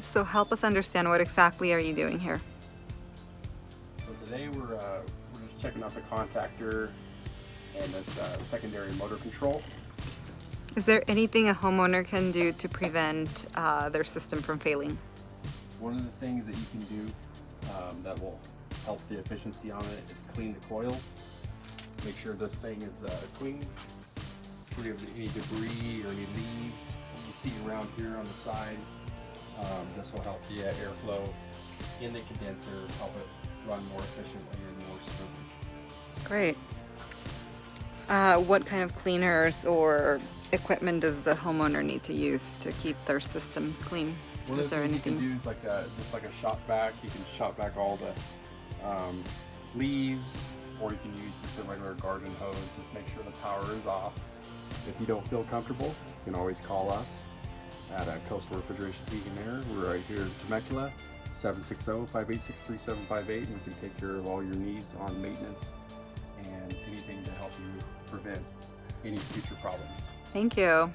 So help us understand, what exactly are you doing here? So today we're just checking out the contactor and this secondary motor control. Is there anything a homeowner can do to prevent their system from failing? One of the things that you can do that will help the efficiency on it is clean the coils. Make sure this thing is clean, free of any debris or any leaves you see around here on the side. This will help the airflow in the condenser, help it run more efficiently and more smoothly. Great. What kind of cleaners or equipment does the homeowner need to use to keep their system clean? One of Is the there things you anything? can do is just like a shop vac. You can shop vac all the leaves, or you can use just a regular garden hose. Just make sure the power is off. If you don't feel comfortable, you can always call us at Coastal Refrigeration Heating Air. We're right here in Temecula, 760-586-3758, and we can take care of all your needs on maintenance and anything to help you prevent any future problems. Thank you.